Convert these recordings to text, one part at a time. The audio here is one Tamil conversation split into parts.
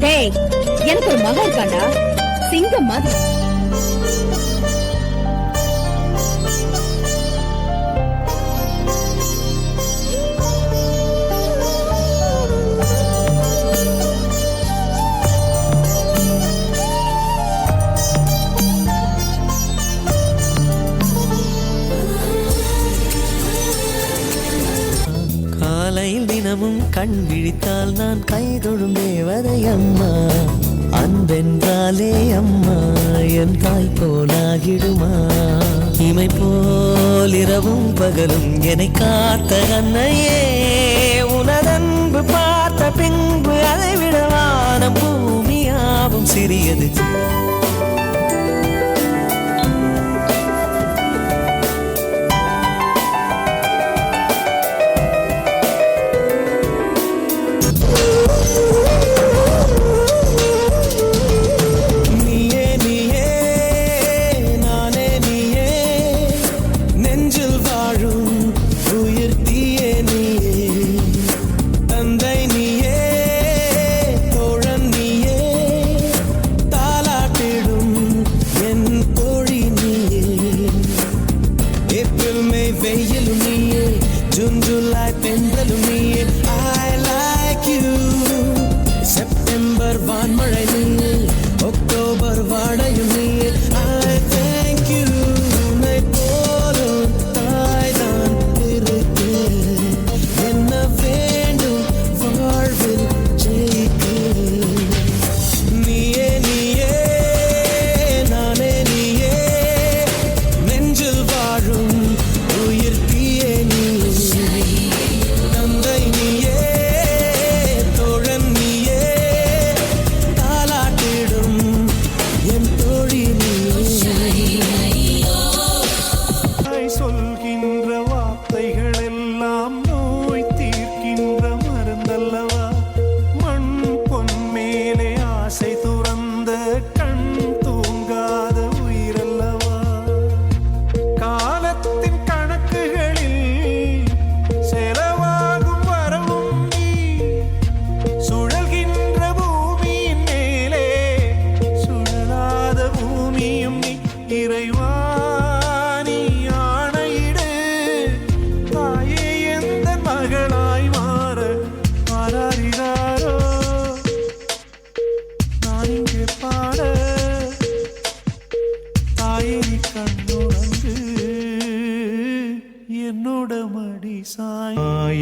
டேய், எனக்கு ஒரு மகன் இருக்காண்டா, சிங்கம் மாதிரி. தினமும் கண் விழித்தால் நான் கைதொழும் தேவதை அம்மா. அன்பென்றாலே அம்மா என் தாய் போலாகிடுமா. இமை போல் இரவும் பகலும் என்னை காத்த அன்னையே, உனதன்பு பார்த்த பின்பு அதை விடவான பூமியாவும் சிறியது.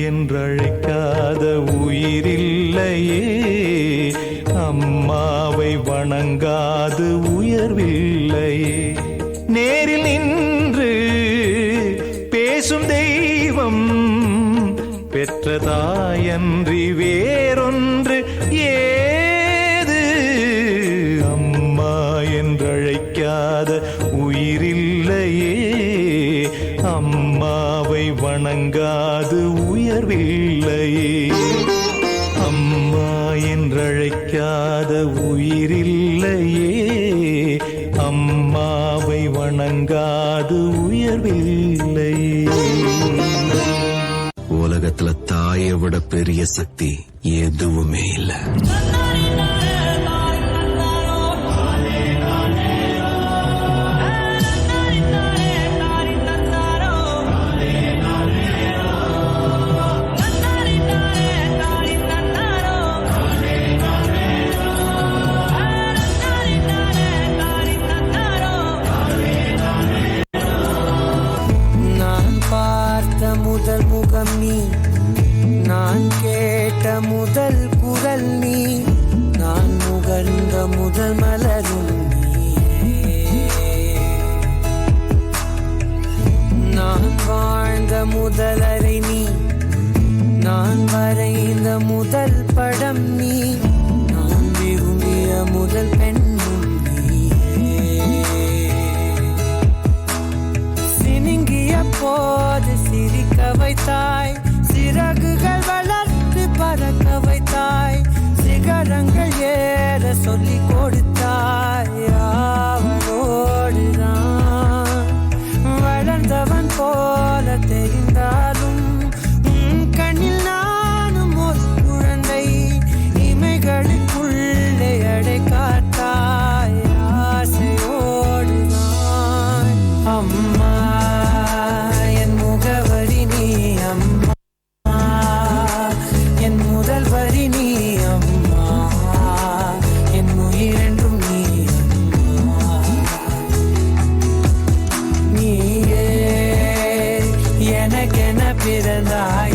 என்றழைக்காத உயிரில்லையே, அம்மாவை வணங்காது உயர்வில்லையே. நேரில் நின்று பேசும் தெய்வம் பெற்றதாயன்றி வேறொன்று ஏது. அம்மா என்றழைக்காத உயிரில்லையே, அம்மாவை வணங்காது உயர்வில்லையே. அம்மா என்றழைக்காத உயிரில்லையே, அம்மாவை வணங்காது உயர்வில்லையே. உலகத்துல தாயை விட பெரிய சக்தி எதுவுமே இல்லை. முதல் முகம் நீ, நான் கேட்ட முதல் குரல் நீ, நான் முகர்ந்த முதல் மலரும் நீ, நான் வாழ்ந்த முதல் அறை நீ, நான் வரைந்த முதல் படம் நீ, நான் விரும்பிய முதல் பெண்ணும் நீ. சினுங்கிய போது சிரிக்க வைத்தாய், சிறகுகள் வளர்த்து பறக்க வைத்தாய், சிகரங்கள் ஏற சொல்லி கொடுத்தாய். அவனோடுதான் வளர்ந்தவன் போல தெரிந்தாலும் கண்ணில் நானும் ஒரு குழந்தை, இமைகளுக்குள்ள பிறந்தாய்